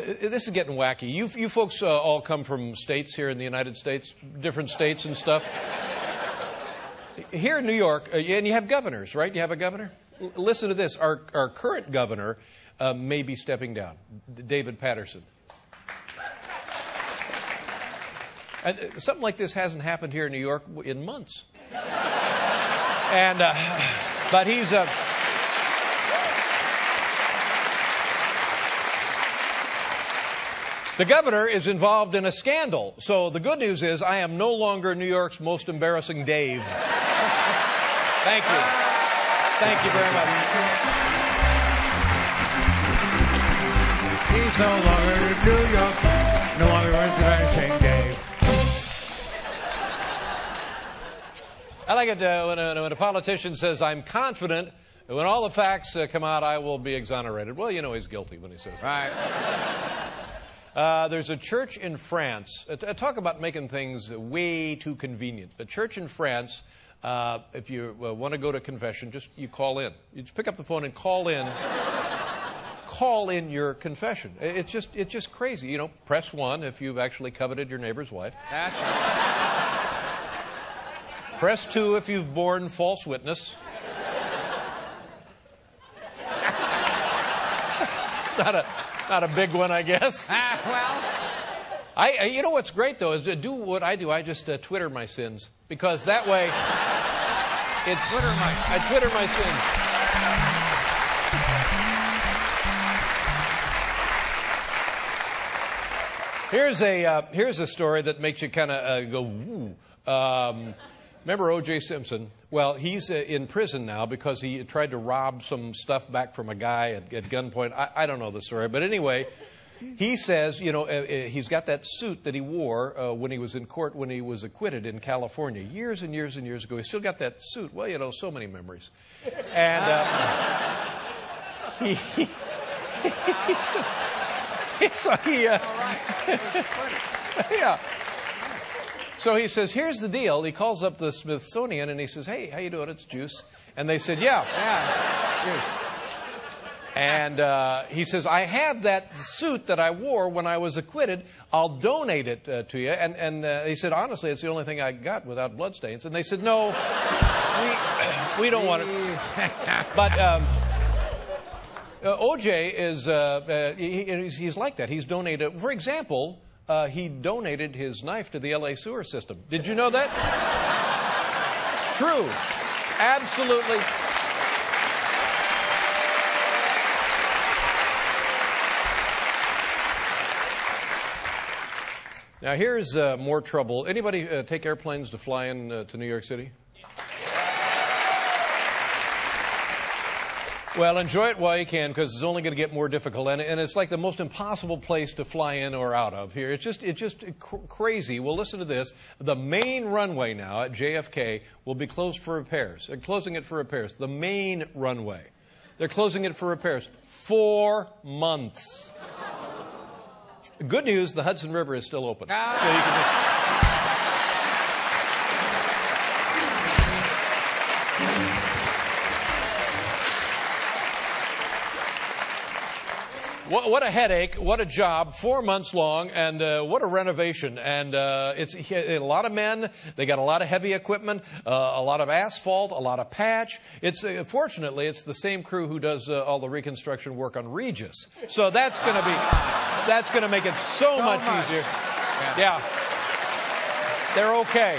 This is getting wacky. You folks all come from states here in the United States, different states and stuff. Here in New York, and you have governors, right? You have a governor? Listen to this. Our current governor may be stepping down, David Patterson. Something like this hasn't happened here in New York in months. And but he's the governor is involved in a scandal. So the good news is I am no longer New York's most embarrassing Dave. Thank you. Thank you very much. He's no longer New York, no longer embarrassing Dave. I like it when a politician says, I'm confident that when all the facts come out, I will be exonerated. Well, you know he's guilty when he says that. Right. There's a church in France. Talk about making things way too convenient. A church in France, if you want to go to confession, you call in. You just pick up the phone and call in. Call in your confession. It's just crazy. You know, press 1 if you've actually coveted your neighbor's wife. That's right. Press 2 if you've borne false witness. It's not a big one, I guess. Well, you know what's great though is to do what I do. I just Twitter my sins because that way it's I Twitter my sins. Here's a story that makes you kind of go woo. Remember O.J. Simpson? Well, he's in prison now because he tried to rob some stuff back from a guy at gunpoint. I don't know the story, but anyway, he says, you know, he's got that suit that he wore when he was in court when he was acquitted in California years and years and years ago. He's still got that suit. Well, you know, so many memories. And yeah. So he says, here's the deal. He calls up the Smithsonian and he says, hey, how you doing? It's Juice. And they said, yeah. Juice. And he says, I have that suit that I wore when I was acquitted. I'll donate it to you. And he said, honestly, it's the only thing I got without bloodstains. And they said, no, we don't want it. But O.J. is he's like that. He's donated, for example, he donated his knife to the L.A. sewer system. Did you know that? True. Absolutely. Now, here's more trouble. Anybody take airplanes to fly in to New York City? Well, enjoy it while you can, because it's only going to get more difficult, and it's like the most impossible place to fly in or out of here. It's just crazy. Well, listen to this. The main runway now at JFK will be closed for repairs. They're closing it for repairs. The main runway. They're closing it for repairs. 4 months. Good news, the Hudson River is still open. So you can What a headache, what a job, 4 months long, and what a renovation. And it's a lot of men, they got a lot of heavy equipment, a lot of asphalt, a lot of patch. Fortunately, it's the same crew who does all the reconstruction work on Regis. So that's going to make it so much easier. Yeah. They're okay.